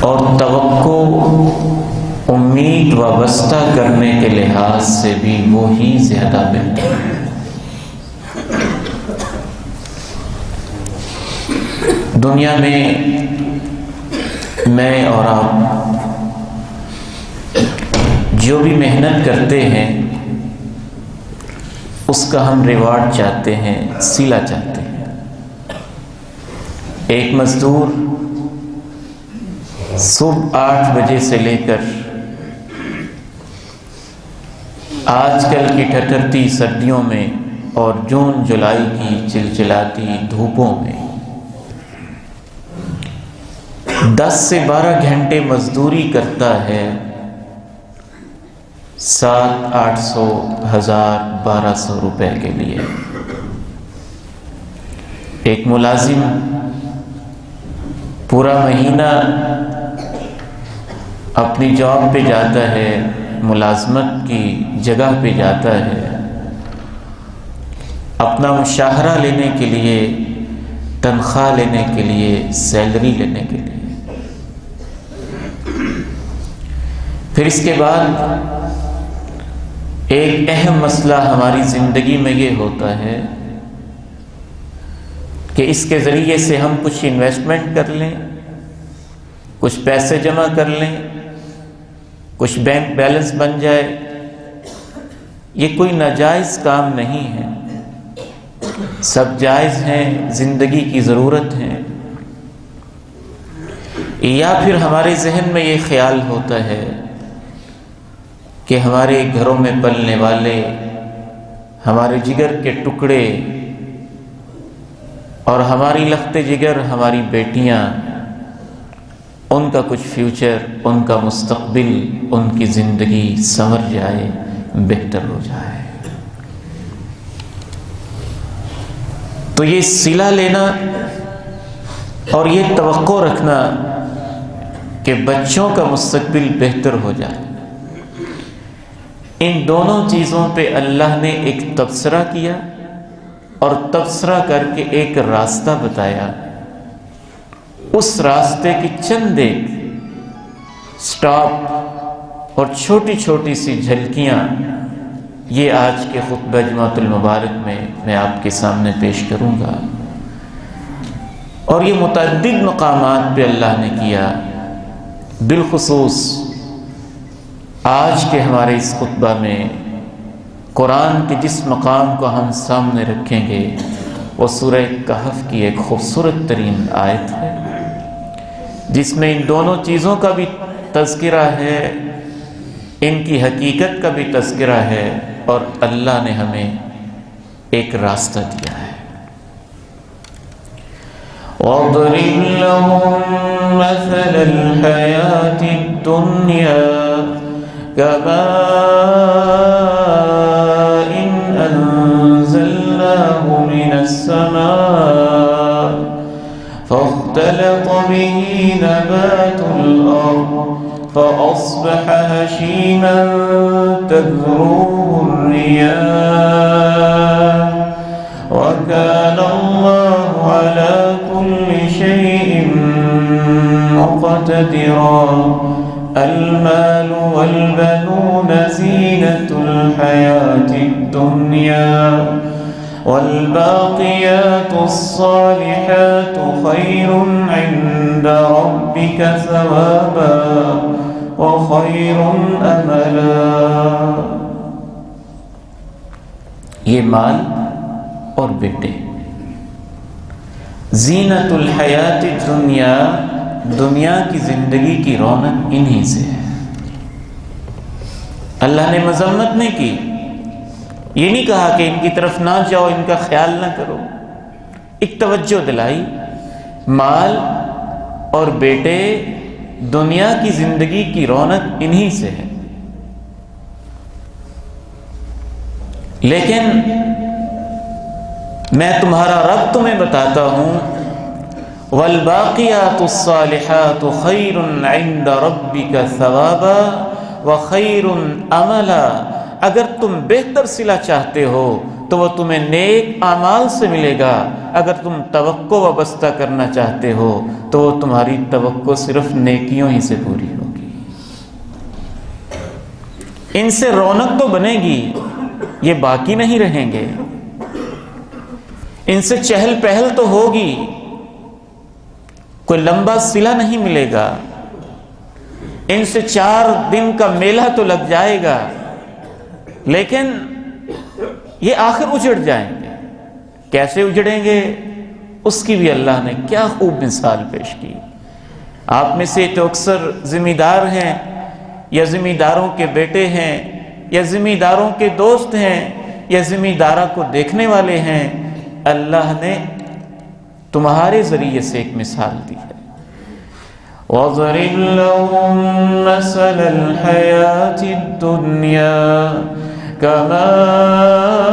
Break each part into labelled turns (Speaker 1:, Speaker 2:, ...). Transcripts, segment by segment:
Speaker 1: اور توقع امید وابستہ کرنے کے لحاظ سے بھی وہی زیادہ بہتر ہے۔ دنیا میں اور آپ جو بھی محنت کرتے ہیں اس کا ہم ریوارڈ چاہتے ہیں، صلہ چاہتے ہیں۔ ایک مزدور صبح 8 بجے سے لے کر آج کل کی ٹھٹھرتی سردیوں میں اور جون جولائی کی چلچلاتی دھوپوں میں 10 سے 12 گھنٹے مزدوری کرتا ہے، 700-800 1000-1200 روپے کے لیے۔ ایک ملازم پورا مہینہ اپنی جاب پہ جاتا ہے، ملازمت کی جگہ پہ جاتا ہے، اپنا مشاہرہ لینے کے لیے، تنخواہ لینے کے لیے، سیلری لینے کے لیے۔ پھر اس کے بعد ایک اہم مسئلہ ہماری زندگی میں یہ ہوتا ہے کہ اس کے ذریعے سے ہم کچھ انویسٹمنٹ کر لیں، کچھ پیسے جمع کر لیں، کچھ بینک بیلنس بن جائے۔ یہ کوئی ناجائز کام نہیں ہے، سب جائز ہیں، زندگی کی ضرورت ہے۔ یا پھر ہمارے ذہن میں یہ خیال ہوتا ہے کہ ہمارے گھروں میں پلنے والے ہمارے جگر کے ٹکڑے اور ہماری لخت جگر ہماری بیٹیاں، ان کا کچھ فیوچر، ان کا مستقبل، ان کی زندگی سنور جائے، بہتر ہو جائے۔ تو یہ صلہ لینا اور یہ توقع رکھنا کہ بچوں کا مستقبل بہتر ہو جائے، ان دونوں چیزوں پہ اللہ نے ایک تبصرہ کیا اور تبصرہ کر کے ایک راستہ بتایا۔ اس راستے کی چند ایک سٹاپ اور چھوٹی چھوٹی سی جھلکیاں یہ آج کے خطبہ جمعۃ المبارک میں آپ کے سامنے پیش کروں گا۔ اور یہ متعدد مقامات پہ اللہ نے کیا، بالخصوص آج کے ہمارے اس خطبہ میں قرآن کے جس مقام کو ہم سامنے رکھیں گے وہ سورہ کہف کی ایک خوبصورت ترین آیت ہے، جس میں ان دونوں چیزوں کا بھی تذکرہ ہے، ان کی حقیقت کا بھی تذکرہ ہے، اور اللہ نے ہمیں ایک راستہ دیا ہے۔ وَاضْرِبْ لَهُم مَّثَلَ الْحَيَاةِ الدُّنْيَا كَمَاءٍ أَنزَلْنَاهُ مِنَ السَّمَاءِ فَاخْتَلَطَ بِهِ نَبَاتُ الْأَرْضِ فَأَصْبَحَ هَشِيمًا تَذْرُوهُ الرِّيَاحُ وَكَانَ اللَّهُ عَلَى كُلِّ شَيْءٍ مُقْتَدِرًا المال والبنون زينة الحياة الدنيا والباقيات الصالحات خير عند ربك ثوابا وخير أملا۔ یہ مال اور بیٹے، زینت الحیات الدنیا، دنیا کی زندگی کی رونق انہی سے ہے۔ اللہ نے مذمت نہیں کی، یہ نہیں کہا کہ ان کی طرف نہ جاؤ، ان کا خیال نہ کرو، ایک توجہ دلائی، مال اور بیٹے دنیا کی زندگی کی رونق انہی سے ہے۔ لیکن میں تمہارا رب تمہیں بتاتا ہوں، والباقیات الصالحات خیر عند ربک ثوابا وخیر املا، اگر تم بہتر صلہ چاہتے ہو تو وہ تمہیں نیک اعمال سے ملے گا، اگر تم توقع وابستہ کرنا چاہتے ہو تو وہ تمہاری توقع صرف نیکیوں ہی سے پوری ہوگی۔ ان سے رونق تو بنے گی، یہ باقی نہیں رہیں گے، ان سے چہل پہل تو ہوگی، کوئی لمبا صلہ نہیں ملے گا، ان سے 4 دن کا میلہ تو لگ جائے گا، لیکن یہ آخر اجڑ جائیں گے۔ کیسے اجڑیں گے اس کی بھی اللہ نے کیا خوب مثال پیش کی۔ آپ میں سے تو اکثر ذمہ دار ہیں یا ذمہ داروں کے بیٹے ہیں یا ذمہ داروں کے دوست ہیں یا ذمہ دارہ کو دیکھنے والے ہیں، اللہ نے تمہارے ذریعے سے ایک مثال دی ہے۔ وَضْرِبْ لَهُم مَّثَلَ الْحَيَاةِ الدُّنْيَا كَمَاءٍ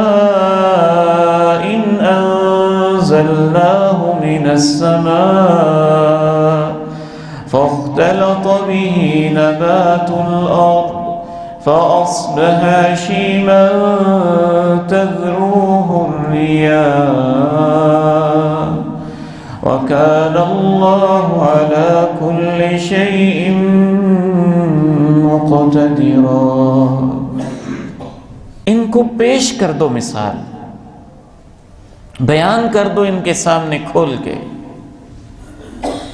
Speaker 1: أَنزَلْنَاهُ مِنَ السَّمَاءِ فَاخْتَلَطَ بِهِ نَبَاتُ الْأَرْضِ فَأَصْبَحَ هَشِيمًا تَذْرُوهُ الرِّيَاحُ وَكَانَ اللَّهُ عَلَى كُلِّ شَيْءٍ مُقْتَدِرًا۔ ان کو پیش کر دو مثال، بیان کر دو ان کے سامنے کھول کے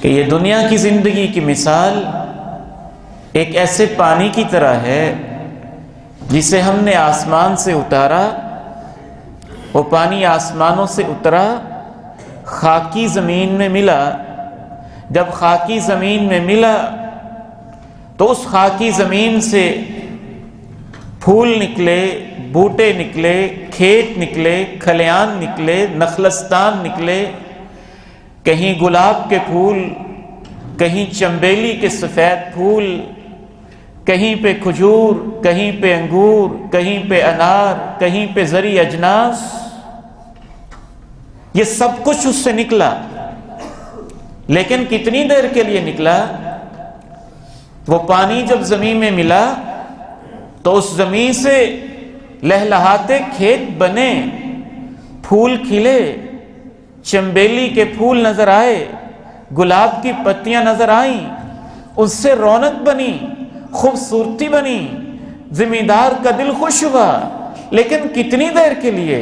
Speaker 1: کہ یہ دنیا کی زندگی کی مثال ایک ایسے پانی کی طرح ہے جسے ہم نے آسمان سے اتارا، وہ پانی آسمانوں سے اترا، خاکی زمین میں ملا، جب خاکی زمین میں ملا تو اس خاکی زمین سے پھول نکلے، بوٹے نکلے، کھیت نکلے، کھلیان نکلے، نخلستان نکلے، کہیں گلاب کے پھول، کہیں چنبیلی کے سفید پھول، کہیں پہ کھجور، کہیں پہ انگور، کہیں پہ انار، کہیں پہ زرعی اجناس، یہ سب کچھ اس سے نکلا، لیکن کتنی دیر کے لیے نکلا؟ وہ پانی جب زمین میں ملا تو اس زمین سے لہلہاتے کھیت بنے، پھول کھلے، چنبیلی کے پھول نظر آئے، گلاب کی پتیاں نظر آئیں، اس سے رونق بنی، خوبصورتی بنی، ذمہ دار کا دل خوش ہوا، لیکن کتنی دیر کے لیے؟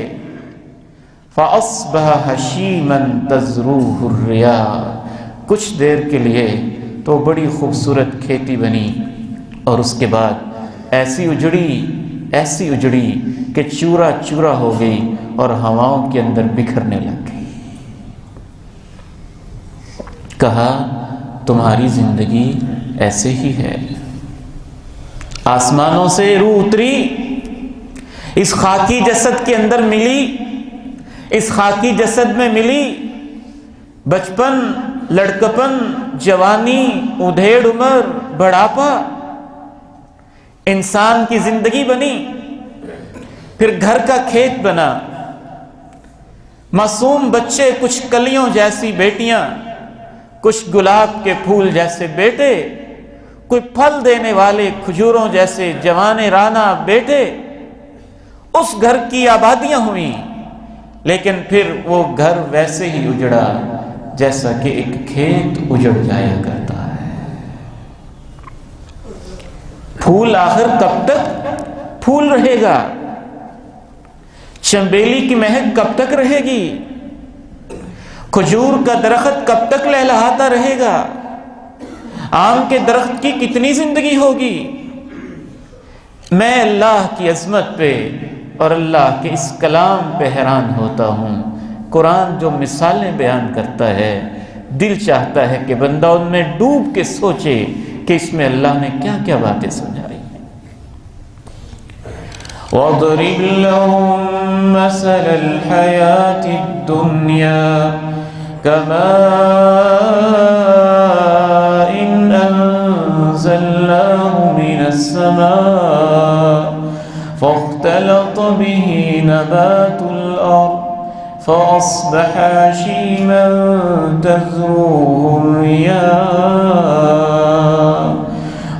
Speaker 1: فَأَصْبَحَ هَشِيمًا تَذْرُوهُ الرِّيَاحُ، کچھ دیر کے لیے تو بڑی خوبصورت کھیتی بنی، اور اس کے بعد ایسی اجڑی کہ چورا چورا ہو گئی اور ہواؤں کے اندر بکھرنے لگ گئی۔ کہا تمہاری زندگی ایسے ہی ہے، آسمانوں سے روح اتری، اس خاکی جسد کے اندر ملی، اس خاکی جسد میں ملی، بچپن، لڑکپن، جوانی، ادھیڑ عمر، بڑھاپا، انسان کی زندگی بنی، پھر گھر کا کھیت بنا، معصوم بچے، کچھ کلیوں جیسی بیٹیاں، کچھ گلاب کے پھول جیسے بیٹے، کوئی پھل دینے والے کھجوروں جیسے جوان رانا بیٹے، اس گھر کی آبادیاں ہوئیں، لیکن پھر وہ گھر ویسے ہی اجڑا جیسا کہ ایک کھیت اجڑ جایا کرتا ہے۔ پھول آخر کب تک پھول رہے گا؟ چنبیلی کی مہک کب تک رہے گی؟ کھجور کا درخت کب تک لہلہاتا رہے گا؟ آم کے درخت کی کتنی زندگی ہوگی؟ میں اللہ کی عظمت پہ اور اللہ کے اس کلام پہ حیران ہوتا ہوں۔ قرآن جو مثالیں بیان کرتا ہے، دل چاہتا ہے کہ بندہ ان میں ڈوب کے سوچے کہ اس میں اللہ نے کیا کیا باتیں سمجھائی۔ وَاضْرِبْ لَهُم مَّثَلَ الْحَيَاةِ الدُّنْيَا كَمَاءٍ أَنزَلْنَاهُ مِنَ السَّمَاءِ فَاخْتَلَطَ بِهِ نَبَاتُ الْأَرْضِ فَأَصْبَحَ هَشِيمًا تَذْرُوهُ الرِّيَاحُ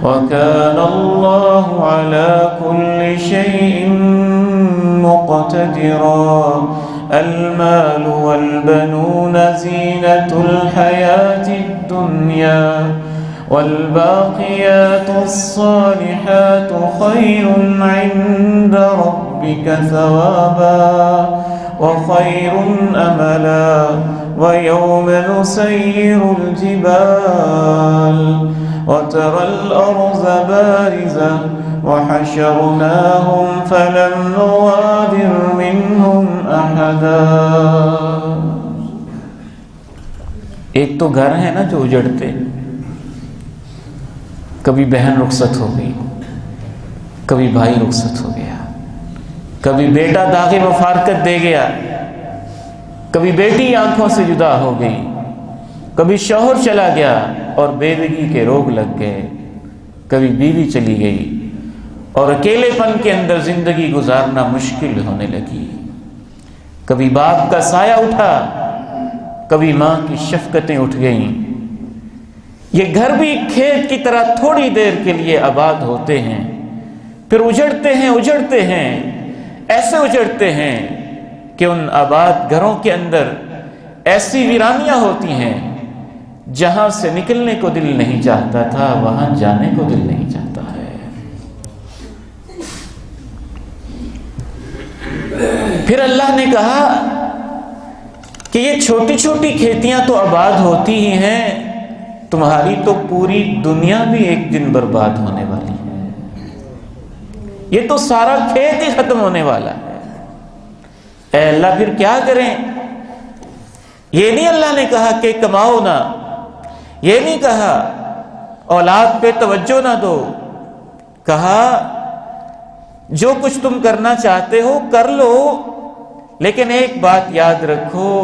Speaker 1: وَكَانَ اللَّهُ عَلَى كُلِّ شَيْءٍ مقتدرا المال والبنون زينة الحياة الدنيا والباقيات الصالحات خير عند ربك ثوابا وخير أملا ويوم نسير الجبال وترى الأرض بارزة وحشرناهم فلم نغادر منهم أحدا. ایک تو گھر ہے نا جو اجڑتے، کبھی بہن رخصت ہو گئی، کبھی بھائی رخصت ہو گیا، کبھی بیٹا داغ مفارقت دے گیا، کبھی بیٹی آنکھوں سے جدا ہو گئی، کبھی شوہر چلا گیا اور بیوگی کے روگ لگ گئے، کبھی بیوی چلی گئی اور اکیلے پن کے اندر زندگی گزارنا مشکل ہونے لگی، کبھی باپ کا سایہ اٹھا، کبھی ماں کی شفقتیں اٹھ گئیں. یہ گھر بھی کھیت کی طرح تھوڑی دیر کے لیے آباد ہوتے ہیں، پھر اجڑتے ہیں، ایسے اجڑتے ہیں کہ ان آباد گھروں کے اندر ایسی ویرانیاں ہوتی ہیں جہاں سے نکلنے کو دل نہیں چاہتا تھا وہاں جانے کو دل نہیں چاہتا ہے. پھر اللہ نے کہا کہ یہ چھوٹی چھوٹی کھیتیاں تو آباد ہوتی ہی ہیں، تمہاری تو پوری دنیا بھی ایک دن برباد ہونے والی ہے، یہ تو سارا کھیت ہی ختم ہونے والا ہے. اے اللہ پھر کیا کریں؟ یہ نہیں اللہ نے کہا کہ کماؤ نہ، یہ نہیں کہا اولاد پہ توجہ نہ دو، کہا جو کچھ تم کرنا چاہتے ہو کر لو، لیکن ایک بات یاد رکھو،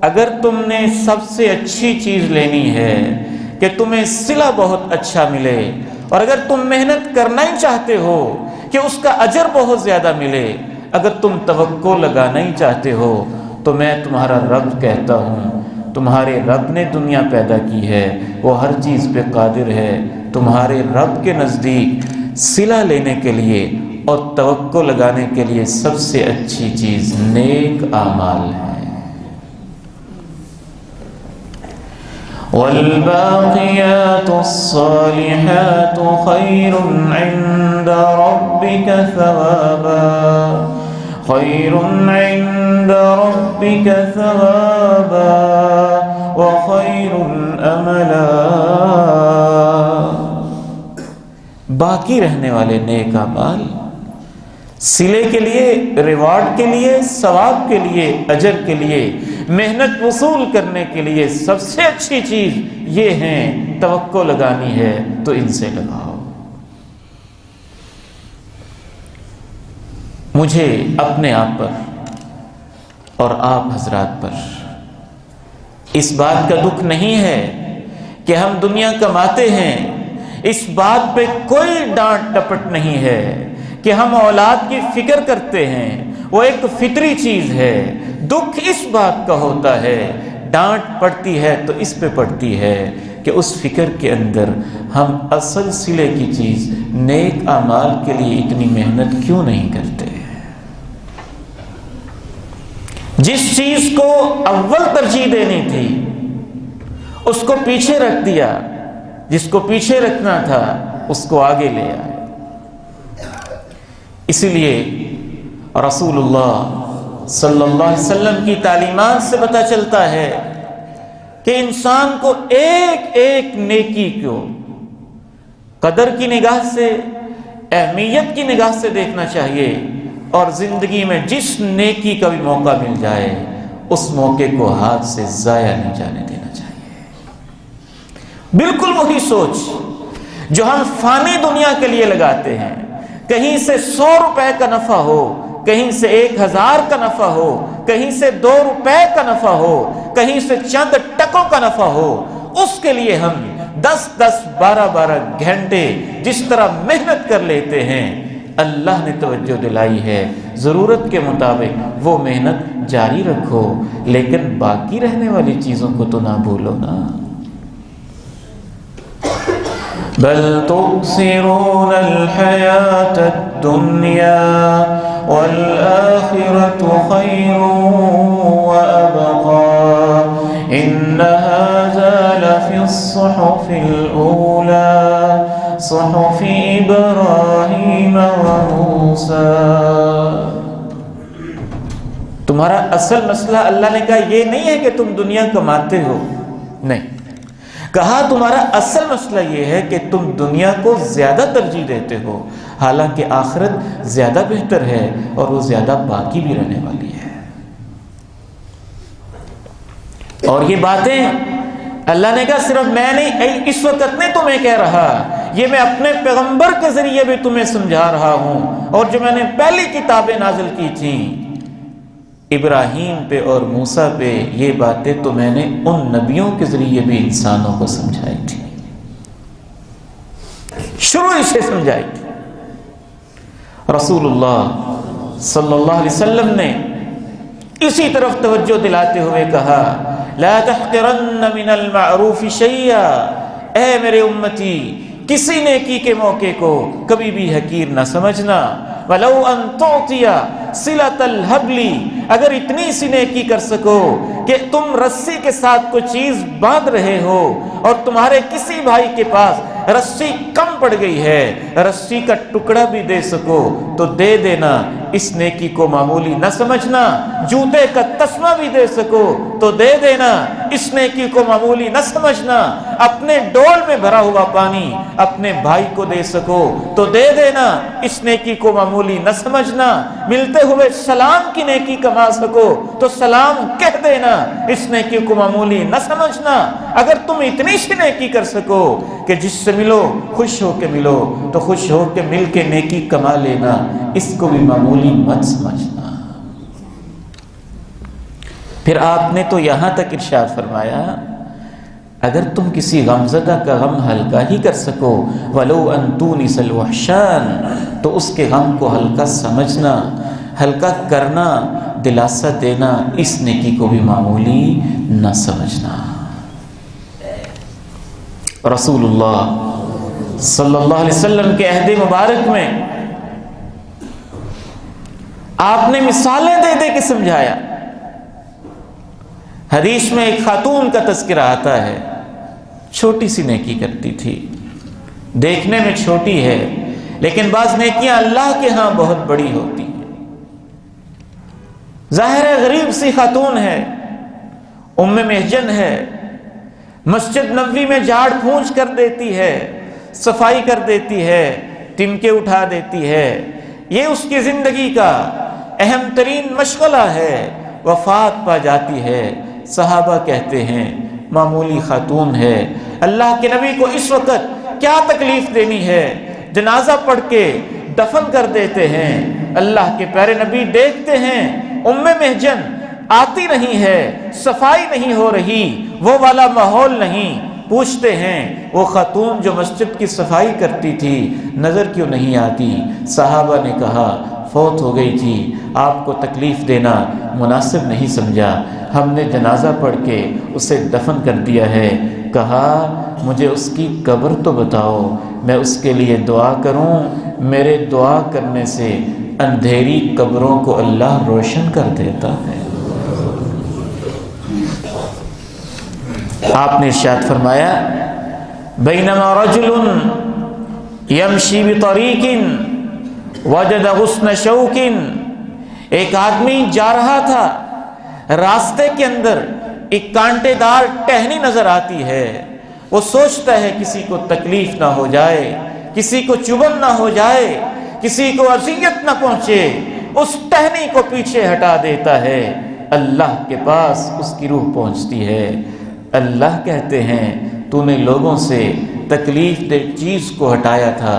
Speaker 1: اگر تم نے سب سے اچھی چیز لینی ہے کہ تمہیں صلہ بہت اچھا ملے، اور اگر تم محنت کرنا ہی چاہتے ہو کہ اس کا اجر بہت زیادہ ملے، اگر تم توقع لگانا ہی چاہتے ہو تو میں تمہارا رب کہتا ہوں، تمہارے رب نے دنیا پیدا کی ہے، وہ ہر چیز پہ قادر ہے. تمہارے رب کے نزدیک صلہ لینے کے لیے اور توقع لگانے کے لیے سب سے اچھی چیز نیک اعمال ہے. والباقيات الصالحات خير عند ربك ثوابا خير عند ربك ثوابا وخير املا. باقی رہنے والے نیک اعمال صلے کے لیے، ریوارڈ کے لیے، ثواب کے لیے، اجر کے لیے، محنت وصول کرنے کے لیے سب سے اچھی چیز یہ ہیں. توقع لگانی ہے تو ان سے لگاؤ. مجھے اپنے آپ پر اور آپ حضرات پر اس بات کا دکھ نہیں ہے کہ ہم دنیا کماتے ہیں، اس بات پہ کوئی ڈانٹ ڈپٹ نہیں ہے کہ ہم اولاد کی فکر کرتے ہیں، وہ ایک فطری چیز ہے. دکھ اس بات کا ہوتا ہے، ڈانٹ پڑتی ہے تو اس پہ پڑتی ہے کہ اس فکر کے اندر ہم اصل صلے کی چیز نیک اعمال کے لیے اتنی محنت کیوں نہیں کرتے. جس چیز کو اول ترجیح دینی تھی اس کو پیچھے رکھ دیا، جس کو پیچھے رکھنا تھا اس کو آگے لے آئے. اسی لیے رسول اللہ صلی اللہ علیہ وسلم کی تعلیمات سے پتہ چلتا ہے کہ انسان کو ایک ایک نیکی کو قدر کی نگاہ سے، اہمیت کی نگاہ سے دیکھنا چاہیے، اور زندگی میں جس نیکی کا بھی موقع مل جائے اس موقع کو ہاتھ سے ضائع نہیں جانے دینا چاہیے. بالکل وہی سوچ جو ہم فانی دنیا کے لیے لگاتے ہیں، کہیں سے 100 روپے کا نفع ہو، کہیں سے 1000 کا نفع ہو، کہیں سے 2 روپے کا نفع ہو، کہیں سے چند ٹکوں کا نفع ہو، اس کے لیے ہم 10-10 12-12 گھنٹے جس طرح محنت کر لیتے ہیں. اللہ نے توجہ دلائی ہے ضرورت کے مطابق وہ محنت جاری رکھو، لیکن باقی رہنے والی چیزوں کو تو نہ بھولو نا. بل تؤثرون الحياة الدنيا والآخرة خير وأبقى إن هذا لفي الصحف الأولى صحف إبراهيم وموسى. تمہارا اصل مسئلہ اللہ نے کہا یہ نہیں ہے کہ تم دنیا کماتے ہو، نہیں، کہا تمہارا اصل مسئلہ یہ ہے کہ تم دنیا کو زیادہ ترجیح دیتے ہو، حالانکہ آخرت زیادہ بہتر ہے اور وہ زیادہ باقی بھی رہنے والی ہے. اور یہ باتیں اللہ نے کہا صرف میں نہیں، اس وقت نہیں تمہیں کہہ رہا، یہ میں اپنے پیغمبر کے ذریعے بھی تمہیں سمجھا رہا ہوں، اور جو میں نے پہلی کتابیں نازل کی تھیں ابراہیم پہ اور موسیٰ پہ، یہ باتیں تو میں نے ان نبیوں کے ذریعے بھی انسانوں کو سمجھائی تھی، شروع سے سمجھائی تھی. رسول اللہ صلی اللہ علیہ وسلم نے اسی طرف توجہ دلاتے ہوئے کہا لا تحقرن من المعروف شیئا، اے میرے امتی کسی نیکی کے موقع کو کبھی بھی حقیر نہ سمجھنا. وَلَوْ أَن تُعْطِيَ صِلَةَ الْحَبْلِ، اگر اتنی سی نیکی کر سکو کہ تم رسی کے ساتھ کوئی چیز باندھ رہے ہو اور تمہارے کسی بھائی کے پاس رسی کم پڑ گئی ہے، رسی کا ٹکڑا بھی دے سکو تو دے دینا، اس نیکی کو معمولی نہ سمجھنا. جوتے کا تسمہ بھی دے سکو تو دے دینا، اس نیکی کو معمولی نہ سمجھنا. اپنے ڈول میں بھرا ہوا پانی اپنے بھائی کو دے سکو تو دے دینا، اس نیکی کو معمولی نہ سمجھنا. ملتے ہوئے سلام کی نیکی کما سکو تو سلام کہہ دینا، اس نیکی کو معمولی نہ سمجھنا. اگر تم اتنی سی نیکی کر سکو کہ جس سے ملو خوش ہو کے ملو تو خوش ہو کے مل کے نیکی کما لینا، اس کو بھی معمولی مت سمجھنا. پھر آپ نے تو یہاں تک ارشاد فرمایا اگر تم کسی غمزدہ کا غم ہلکا ہی کر سکو وَلَوْ أَن تُونِسَ الْوَحْشَانَ، تو اس کے غم کو ہلکا سمجھنا، ہلکا کرنا، دلاسا دینا، اس نیکی کو بھی معمولی نہ سمجھنا. رسول اللہ صلی اللہ علیہ وسلم کے عہد مبارک میں آپ نے مثالیں دے دے کے سمجھایا. حدیث میں ایک خاتون کا تذکرہ آتا ہے، چھوٹی سی نیکی کرتی تھی، دیکھنے میں چھوٹی ہے لیکن بعض نیکیاں اللہ کے ہاں بہت بڑی ہوتی ہیں. ظاہر ہے غریب سی خاتون ہے، ام محجن ہے، مسجد نبوی میں جھاڑ پھونچ کر دیتی ہے، صفائی کر دیتی ہے، ٹمکے اٹھا دیتی ہے. یہ اس کی زندگی کا اہم ترین مشغلہ ہے. وفات پا جاتی ہے، صحابہ کہتے ہیں معمولی خاتون ہے، اللہ کے نبی کو اس وقت کیا تکلیف دینی ہے، جنازہ پڑھ کے دفن کر دیتے ہیں. اللہ کے پیارے نبی دیکھتے ہیں ام محجن آتی نہیں ہے، صفائی نہیں ہو رہی، وہ والا ماحول نہیں. پوچھتے ہیں وہ خاتون جو مسجد کی صفائی کرتی تھی نظر کیوں نہیں آتی؟ صحابہ نے کہا فوت ہو گئی تھی، آپ کو تکلیف دینا مناسب نہیں سمجھا، ہم نے جنازہ پڑھ کے اسے دفن کر دیا ہے. کہا مجھے اس کی قبر تو بتاؤ، میں اس کے لیے دعا کروں. میرے دعا کرنے سے اندھیری قبروں کو اللہ روشن کر دیتا ہے. آپ نے ارشاد فرمایا بینما رجل یمشی بطریق وجد غصن شوک، ایک آدمی جا رہا تھا، راستے کے اندر ایک کانٹے دار ٹہنی نظر آتی ہے. وہ سوچتا ہے کسی کو تکلیف نہ ہو جائے، کسی کو چبھن نہ ہو جائے، کسی کو اذیت نہ پہنچے، اس ٹہنی کو پیچھے ہٹا دیتا ہے. اللہ کے پاس اس کی روح پہنچتی ہے. اللہ کہتے ہیں تو نے لوگوں سے تکلیف دہ چیز کو ہٹایا تھا،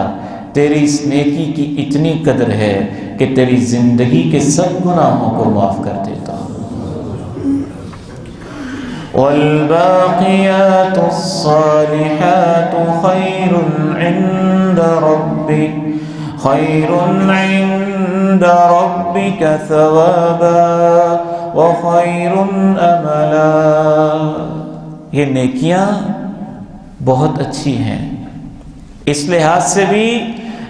Speaker 1: تیری اس نیکی کی اتنی قدر ہے کہ تیری زندگی کے سب گناہوں کو معاف کر دیتا ہوں. والباقیات الصالحات خیر عند ربک ثوابا وخیر املا. یہ نیکیاں بہت اچھی ہیں، اس لحاظ سے بھی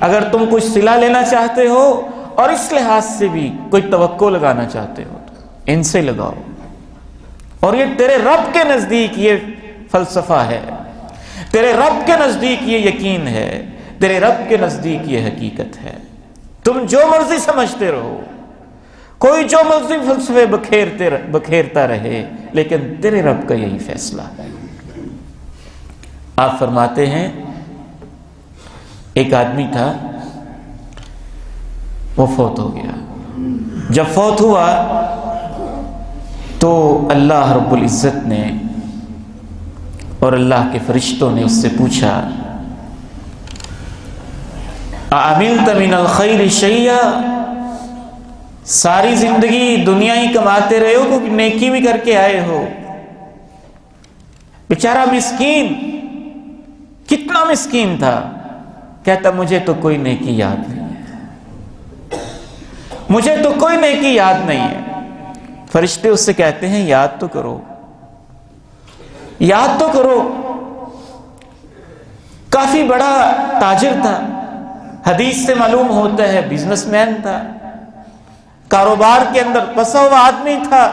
Speaker 1: اگر تم کچھ صلہ لینا چاہتے ہو اور اس لحاظ سے بھی کوئی توقع لگانا چاہتے ہو تو ان سے لگاؤ، اور یہ تیرے رب کے نزدیک یہ فلسفہ ہے، تیرے رب کے نزدیک یہ یقین ہے، تیرے رب کے نزدیک یہ حقیقت ہے۔ تم جو مرضی سمجھتے رہو، کوئی جو مرضی فلسفے بکھیرتا رہے، لیکن تیرے رب کا یہی فیصلہ ہے۔ آپ فرماتے ہیں ایک آدمی تھا، وہ فوت ہو گیا۔ جب فوت ہوا تو اللہ رب العزت نے اور اللہ کے فرشتوں نے اس سے پوچھا، اعملت من الخیر شیئا، ساری زندگی دنیا ہی کماتے رہے ہو، کیونکہ نیکی بھی کر کے آئے ہو؟ بیچارہ مسکین، کتنا مسکین تھا، کہتا مجھے تو کوئی نیکی یاد نہیں ہے، مجھے تو کوئی نیکی یاد نہیں ہے۔ فرشتے اس سے کہتے ہیں یاد تو کرو، یاد تو کرو۔ کافی بڑا تاجر تھا، حدیث سے معلوم ہوتا ہے بزنس مین تھا، کاروبار کے اندر پسا ہوا آدمی تھا۔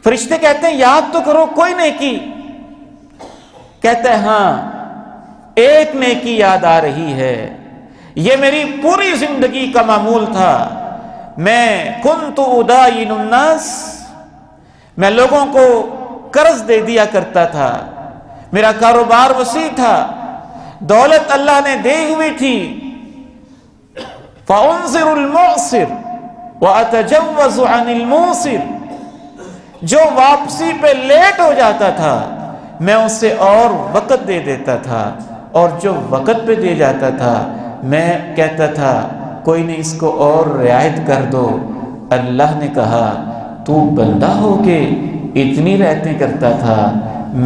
Speaker 1: فرشتے کہتے ہیں یاد تو کرو کوئی نیکی۔ کہتا ہے ہاں ایک نیکی یاد آ رہی ہے، یہ میری پوری زندگی کا معمول تھا۔ میں کنت اداین الناس، میں لوگوں کو قرض دے دیا کرتا تھا، میرا کاروبار وسیع تھا، دولت اللہ نے دی ہوئی تھی۔ فانظر المعسر واتجوز عن الموسر، جو واپسی پہ لیٹ ہو جاتا تھا میں اسے اور وقت دے دیتا تھا، اور جو وقت پہ دے جاتا تھا میں کہتا تھا کوئی نہیں اس کو اور رعایت کر دو۔ اللہ نے کہا تو بندہ ہو کے اتنی رعایتیں کرتا تھا،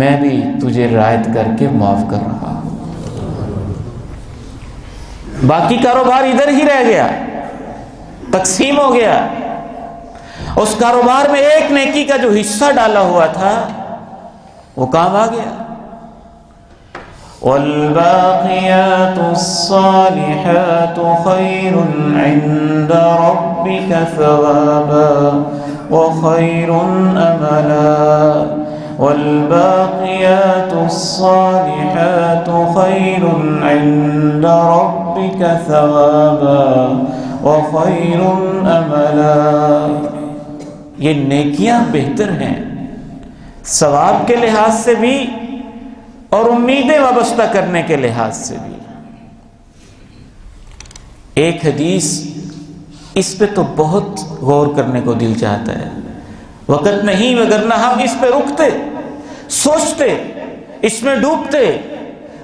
Speaker 1: میں بھی تجھے رعایت کر کے معاف کر رہا ہوں۔ باقی کاروبار ادھر ہی رہ گیا، تقسیم ہو گیا۔ اس کاروبار میں ایک نیکی کا جو حصہ ڈالا ہوا تھا وہ کام آ گیا۔ والباقيات الصالحات خير عند ربك ثوابا وخير أملا، والباقيات الصالحات خير عند ربك ثوابا وخير أملا۔ یہ نیکیاں بہتر ہیں ثواب کے لحاظ سے بھی اور امیدیں وابستہ کرنے کے لحاظ سے بھی۔ ایک حدیث اس پہ تو بہت غور کرنے کو دل چاہتا ہے، وقت نہیں وگرنہ ہم اس پہ رکتے، سوچتے، اس میں ڈوبتے،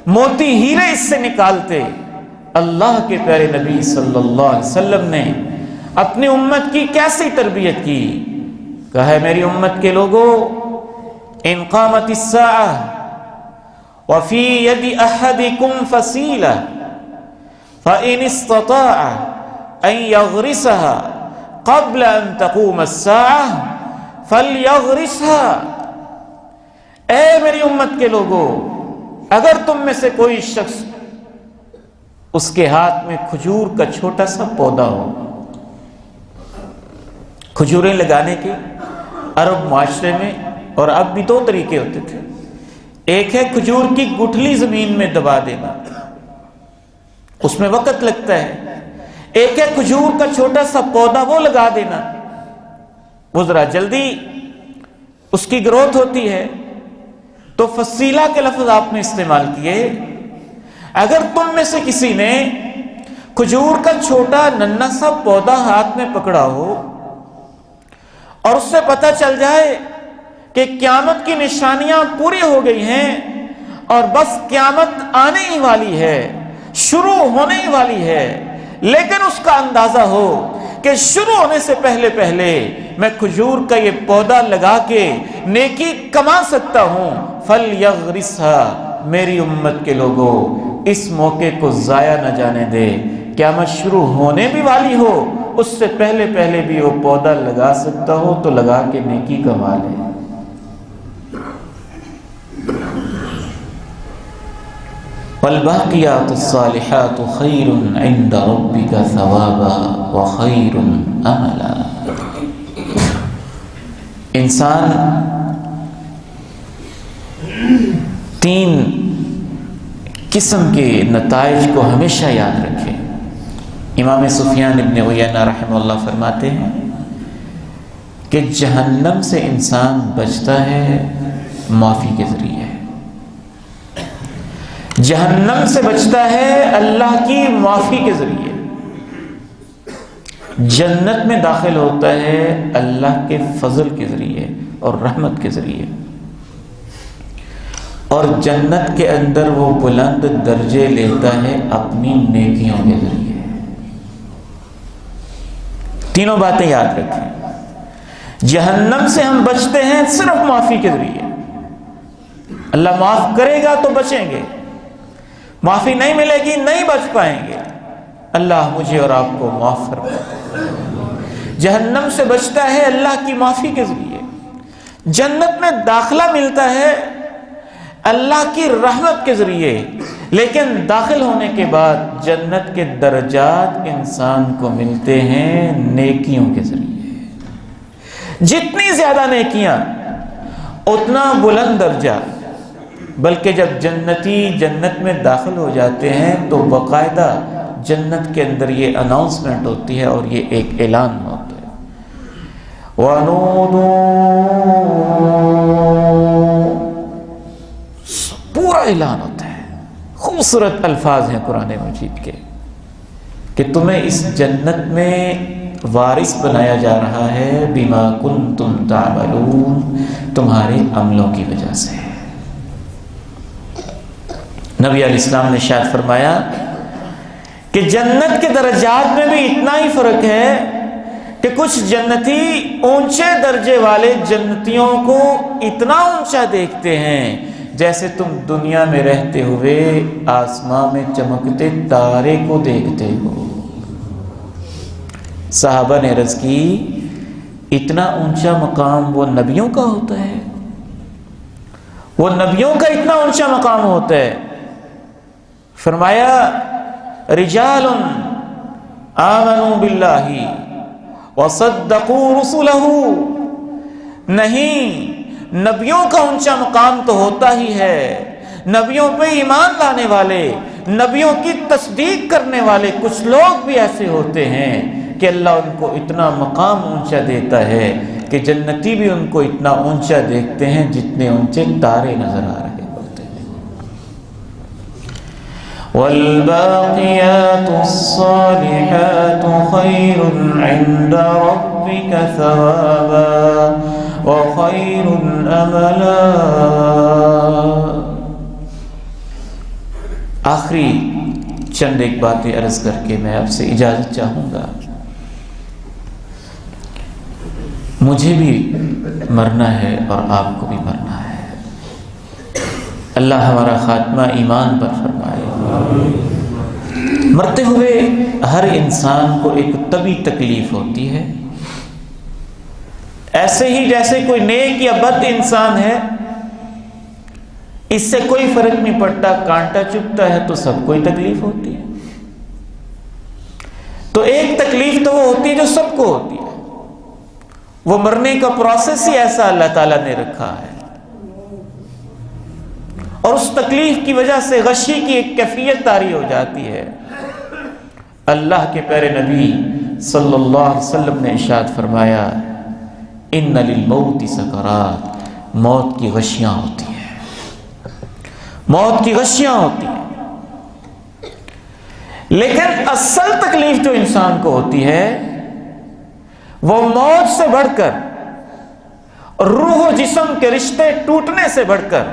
Speaker 1: موتی ہیرے اس سے نکالتے۔ اللہ کے پیارے نبی صلی اللہ علیہ وسلم نے اپنی امت کی کیسی تربیت کی؟ کہا ہے میری امت کے لوگوں، ان قامت الساعہ وفی ید احدکم فصیلہ فإن استطاع ان یغرسها قبل ان تقوم الساعہ فلیغرسها۔ اے میری امت کے لوگوں، اگر تم میں سے کوئی شخص اس کے ہاتھ میں کھجور کا چھوٹا سا پودا ہو، کھجوریں لگانے کے عرب معاشرے میں اور اب بھی دو طریقے ہوتے تھے، ایک ہے کھجور کی گٹھلی زمین میں دبا دینا، اس میں وقت لگتا ہے، ایک ہے کھجور کا چھوٹا سا پودا وہ لگا دینا، وہ ذرا جلدی اس کی گروتھ ہوتی ہے۔ تو فصیلہ کے لفظ آپ نے استعمال کیے۔ اگر تم میں سے کسی نے کھجور کا چھوٹا ننھا سا پودا ہاتھ میں پکڑا ہو اور اس سے پتہ چل جائے کہ قیامت کی نشانیاں پوری ہو گئی ہیں اور بس قیامت آنے ہی والی ہے، شروع ہونے ہی والی ہے، لیکن اس کا اندازہ ہو کہ شروع ہونے سے پہلے پہلے میں کھجور کا یہ پودا لگا کے نیکی کما سکتا ہوں، فَلْيَغْرِسْهَا، میری امت کے لوگوں اس موقع کو ضائع نہ جانے دے۔ قیامت شروع ہونے بھی والی ہو، اس سے پہلے پہلے بھی وہ پودا لگا سکتا ہو تو لگا کے نیکی کما لے۔ والباقیات الصالحات خیر عند ربک ثوابا وخیر املا۔ انسان تین قسم کے نتائج کو ہمیشہ یاد رکھے۔ امام سفیان ابن عیینہ رحمہ اللہ فرماتے ہیں کہ جہنم سے انسان بچتا ہے معافی کے ذریعے، جہنم سے بچتا ہے اللہ کی معافی کے ذریعے، جنت میں داخل ہوتا ہے اللہ کے فضل کے ذریعے اور رحمت کے ذریعے، اور جنت کے اندر وہ بلند درجے لیتا ہے اپنی نیکیوں کے ذریعے۔ تینوں باتیں یاد رکھیں۔ جہنم سے ہم بچتے ہیں صرف معافی کے ذریعے، اللہ معاف کرے گا تو بچیں گے، معافی نہیں ملے گی نہیں بچ پائیں گے۔ اللہ مجھے اور آپ کو معاف فرمائے۔ جہنم سے بچتا ہے اللہ کی معافی کے ذریعے، جنت میں داخلہ ملتا ہے اللہ کی رحمت کے ذریعے، لیکن داخل ہونے کے بعد جنت کے درجات انسان کو ملتے ہیں نیکیوں کے ذریعے۔ جتنی زیادہ نیکیاں اتنا بلند درجہ، بلکہ جب جنتی جنت میں داخل ہو جاتے ہیں تو باقاعدہ جنت کے اندر یہ اناؤنسمنٹ ہوتی ہے اور یہ ایک اعلان ہوتا ہے، وَنُودُوا، پورا اعلان ہوتا ہے۔ خوبصورت الفاظ ہیں قرآن مجید کے کہ تمہیں اس جنت میں وارث بنایا جا رہا ہے بما کنتم تعملون، تمہارے عملوں کی وجہ سے۔ نبی علیہ السلام نے ارشاد فرمایا کہ جنت کے درجات میں بھی اتنا ہی فرق ہے کہ کچھ جنتی اونچے درجے والے جنتیوں کو اتنا اونچا دیکھتے ہیں جیسے تم دنیا میں رہتے ہوئے آسمان میں چمکتے تارے کو دیکھتے ہو۔ صحابہ نے عرض کی اتنا اونچا مقام وہ نبیوں کا ہوتا ہے؟ وہ نبیوں کا اتنا اونچا مقام ہوتا ہے؟ فرمایا رجال آمنوا باللہ وصدقوا رسلہ، نہیں، نبیوں کا اونچا مقام تو ہوتا ہی ہے، نبیوں پہ ایمان لانے والے، نبیوں کی تصدیق کرنے والے کچھ لوگ بھی ایسے ہوتے ہیں کہ اللہ ان کو اتنا مقام اونچا دیتا ہے کہ جنتی بھی ان کو اتنا اونچا دیکھتے ہیں جتنے اونچے تارے نظر آ رہے ہوتے ہیں۔ والباقیات الصالحات خیر عند ربک ثوابا وخیر املا۔ آخری چند ایک باتیں عرض کر کے میں آپ سے اجازت چاہوں گا۔ مجھے بھی مرنا ہے اور آپ کو بھی مرنا ہے، اللہ ہمارا خاتمہ ایمان پر فرمائے۔ مرتے ہوئے ہر انسان کو ایک طبی تکلیف ہوتی ہے، ایسے ہی جیسے کوئی نیک یا بد انسان ہے، اس سے کوئی فرق نہیں پڑتا، کانٹا چبھتا ہے تو سب کو ہی تکلیف ہوتی ہے۔ تو ایک تکلیف تو وہ ہوتی ہے جو سب کو ہوتی ہے، وہ مرنے کا پروسیس ہی ایسا اللہ تعالیٰ نے رکھا ہے، اور اس تکلیف کی وجہ سے غشی کی ایک کیفیت طاری ہو جاتی ہے۔ اللہ کے پیارے نبی صلی اللہ علیہ وسلم نے ارشاد فرمایا ان للموت سکرات، موت کی غشیاں ہوتی ہیں، موت کی غشیاں ہوتی ہیں، لیکن اصل تکلیف جو انسان کو ہوتی ہے وہ موت سے بڑھ کر، روح و جسم کے رشتے ٹوٹنے سے بڑھ کر،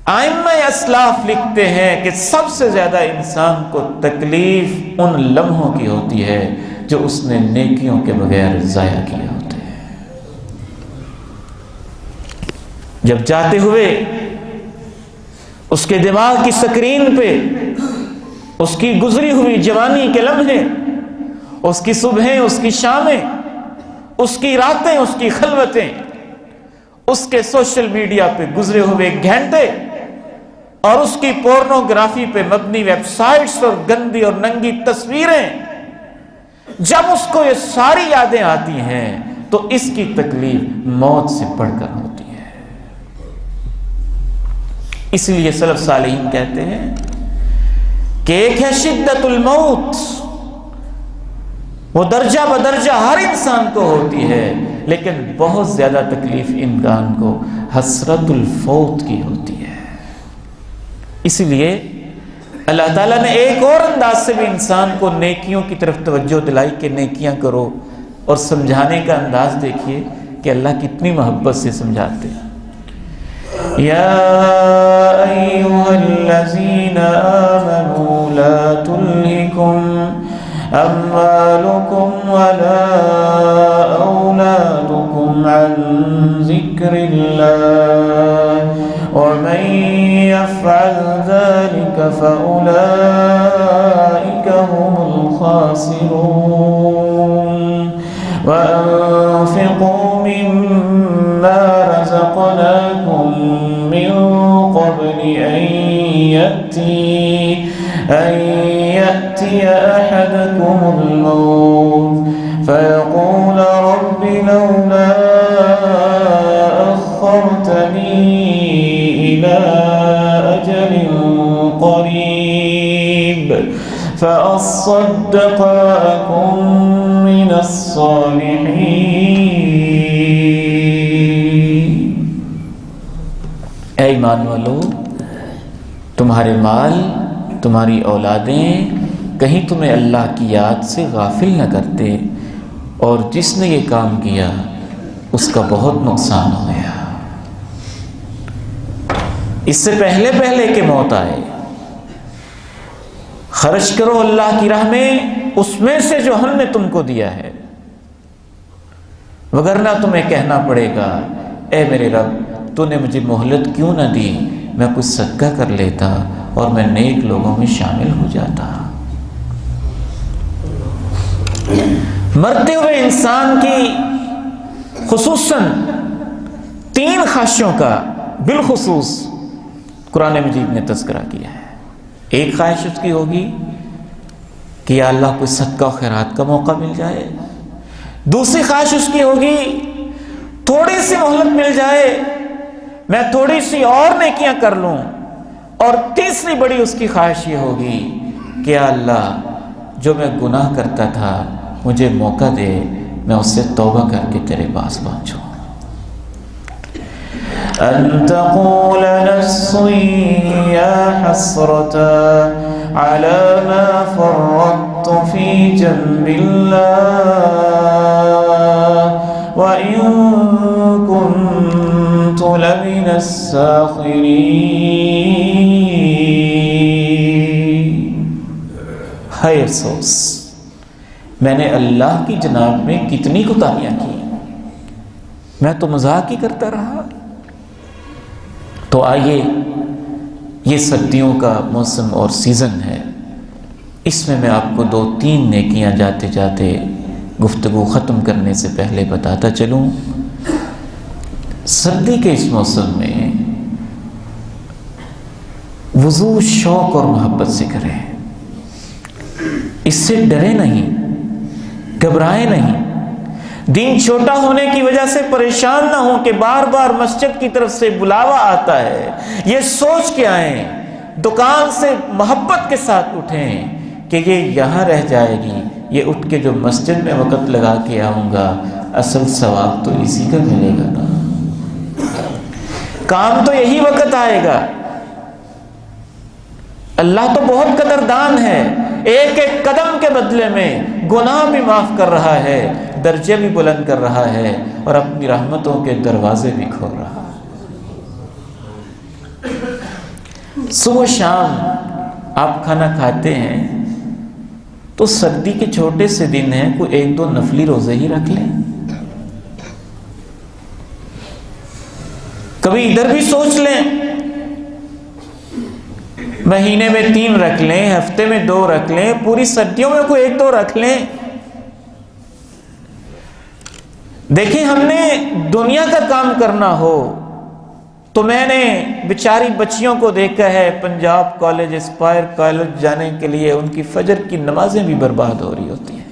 Speaker 1: ائمہ اسلاف لکھتے ہیں کہ سب سے زیادہ انسان کو تکلیف ان لمحوں کی ہوتی ہے جو اس نے نیکیوں کے بغیر ضائع کیے ہوتے ہیں۔ جب جاتے ہوئے اس کے دماغ کی سکرین پہ اس کی گزری ہوئی جوانی کے لمحے، اس کی صبحیں، اس کی شامیں، اس کی راتیں، اس کی خلوتیں، اس کے سوشل میڈیا پہ گزرے ہوئے گھنٹے، اور اس کی پورنوگرافی پہ مبنی ویب سائٹس اور گندی اور ننگی تصویریں، جب اس کو یہ ساری یادیں آتی ہیں تو اس کی تکلیف موت سے بڑھ کر ہوتی ہے۔ اس لیے سلف صالحین کہتے ہیں کہ ایک ہے شدت الموت، وہ درجہ بدرجہ ہر انسان کو ہوتی ہے، لیکن بہت زیادہ تکلیف انسان کو حسرت الفوت کی ہوتی ہے۔ اس لیے اللہ تعالیٰ نے ایک اور انداز سے بھی انسان کو نیکیوں کی طرف توجہ دلائی کہ نیکیاں کرو، اور سمجھانے کا انداز دیکھیے کہ اللہ کتنی محبت سے سمجھاتے ہیں۔ یا ایھا الذین آمنوا لا تلہکم اموالکم ولا اولادکم عن ذکر اللہ ومن یفعل ذلک فاولئک هم الخاسرون وانفقوا مما رزقناکم من قبل أن يأتي أحدكم الموت فيقول رب لولا أخرتني إلى أجل قريب فأصدق وأكن من الصالحين۔ اے ایمان والو، تمہارے مال، تمہاری اولادیں کہیں تمہیں اللہ کی یاد سے غافل نہ کرتے، اور جس نے یہ کام کیا اس کا بہت نقصان ہو گیا۔ اس سے پہلے کہ موت آئے خرچ کرو اللہ کی راہ میں اس میں سے جو ہم نے تم کو دیا ہے، وگرنہ تمہیں کہنا پڑے گا اے میرے رب تو نے مجھے مہلت کیوں نہ دی، میں کچھ صدقہ کر لیتا اور میں نیک لوگوں میں شامل ہو جاتا۔ مرتے ہوئے انسان کی خصوصاً 3 خواہشوں کا بالخصوص قرآن مجید نے تذکرہ کیا ہے۔ ایک خواہش اس کی ہوگی کہ یا اللہ کوئی صدقہ و خیرات کا موقع مل جائے، دوسری خواہش اس کی ہوگی تھوڑی سی مہلت مل جائے، میں تھوڑی سی اور نیکیاں کر لوں، اور تیسری بڑی اس کی خواہش یہ ہوگی کہ یا اللہ جو میں گناہ کرتا تھا مجھے موقع دے، میں اس سے توبہ کر کے تیرے پاس پہنچوں۔ ان تقول نفس یا حسرتا على ما فرطت في جنب الله وإن كنت لمن الساخرين۔ ہے افسوس، میں نے اللہ کی جناب میں کتنی کوتاہیاں کی، میں تو مذاق ہی کرتا رہا۔ تو آئیے، یہ سردیوں کا موسم اور سیزن ہے، اس میں میں آپ کو 2-3 نیکیاں جاتے جاتے گفتگو ختم کرنے سے پہلے بتاتا چلوں۔ سردی کے اس موسم میں وضو شوق اور محبت سے کریں، اس سے ڈرے نہیں، گھبرائے نہیں، دین چھوٹا ہونے کی وجہ سے پریشان نہ ہوں کہ بار بار مسجد کی طرف سے بلاوا آتا ہے، یہ سوچ کے آئیں، دکان سے محبت کے ساتھ اٹھیں کہ یہ یہاں رہ جائے گی، یہ اٹھ کے جو مسجد میں وقت لگا کے آؤں گا اصل ثواب تو اسی کا ملے گا نا، کام تو یہی وقت آئے گا۔ اللہ تو بہت قدردان ہے، ایک ایک قدم کے بدلے میں گناہ بھی معاف کر رہا ہے، درجے بھی بلند کر رہا ہے، اور اپنی رحمتوں کے دروازے بھی کھول رہا ہے۔ صبح شام آپ کھانا کھاتے ہیں تو سردی کے چھوٹے سے دن ہیں، کوئی 1-2 نفلی روزے ہی رکھ لیں۔ کبھی ادھر بھی سوچ لیں، مہینے میں 3 رکھ لیں، ہفتے میں 2 رکھ لیں، پوری سردیوں میں کوئی 1-2 رکھ لیں۔ دیکھیں، ہم نے دنیا کا کام کرنا ہو تو میں نے بیچاری بچیوں کو دیکھا ہے پنجاب کالج، اسپائر کالج جانے کے لیے ان کی فجر کی نمازیں بھی برباد ہو رہی ہوتی ہیں،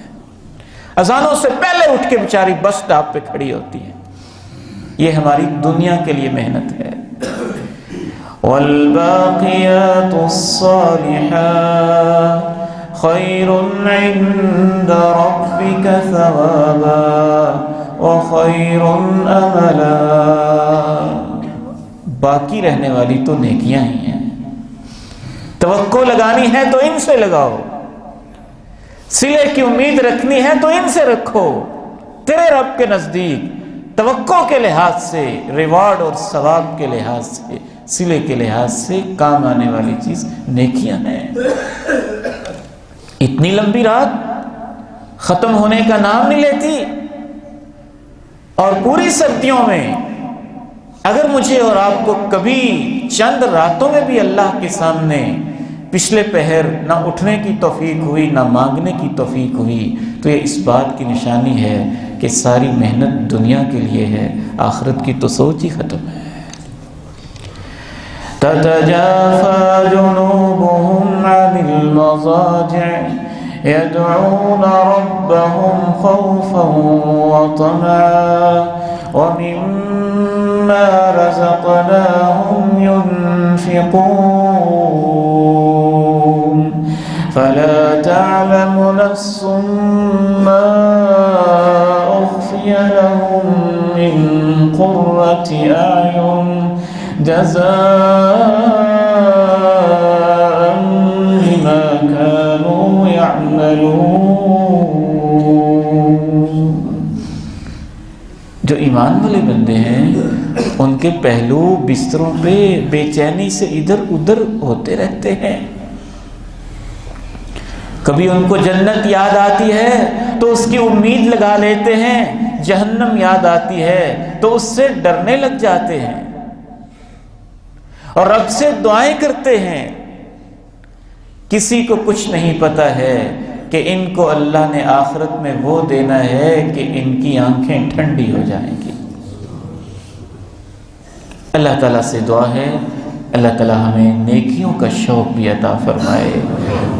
Speaker 1: اذانوں سے پہلے اٹھ کے بیچاری بس سٹاپ پہ کھڑی ہوتی ہے۔ یہ ہماری دنیا کے لیے محنت ہے۔ والباقیات الصالحات خیر عند ربک ثوابا وخیر املا، باقی رہنے والی تو نیکیاں ہی ہیں۔ توقع لگانی ہے تو ان سے لگاؤ، صلے کی امید رکھنی ہے تو ان سے رکھو۔ تیرے رب کے نزدیک توقع کے لحاظ سے، ریوارڈ اور ثواب کے لحاظ سے، صلے کے لحاظ سے کام آنے والی چیز نیکیاں ہیں۔ اتنی لمبی رات ختم ہونے کا نام نہیں لیتی، اور پوری سردیوں میں اگر مجھے اور آپ کو کبھی چند راتوں میں بھی اللہ کے سامنے پچھلے پہر نہ اٹھنے کی توفیق ہوئی، نہ مانگنے کی توفیق ہوئی، تو یہ اس بات کی نشانی ہے کہ ساری محنت دنیا کے لیے ہے، آخرت کی تو سوچ ہی ختم ہے۔ تتجافى جنوبهم عن المضاجع يدعون ربهم خوفا وطمعا ومما رزقناهم ينفقون فلا تعلم نفس ما أخفي لهم من قرة أعين جزاء بما كانوا يعملون۔ جو ایمان والے بندے ہیں ان کے پہلو بستروں پہ بے چینی سے ادھر ادھر ہوتے رہتے ہیں۔ کبھی ان کو جنت یاد آتی ہے تو اس کی امید لگا لیتے ہیں، جہنم یاد آتی ہے تو اس سے ڈرنے لگ جاتے ہیں اور رب سے دعائیں کرتے ہیں۔ کسی کو کچھ نہیں پتا ہے کہ ان کو اللہ نے آخرت میں وہ دینا ہے کہ ان کی آنکھیں ٹھنڈی ہو جائیں گی۔ اللہ تعالیٰ سے دعا ہے اللہ تعالیٰ ہمیں نیکیوں کا شوق بھی عطا فرمائے،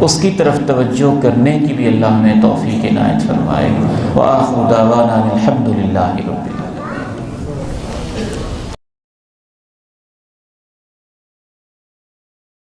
Speaker 1: اس کی طرف توجہ کرنے کی بھی اللہ ہمیں توفیق عنایت فرمائے۔ وآخر دعوانا الحمد للہ رب العالمین۔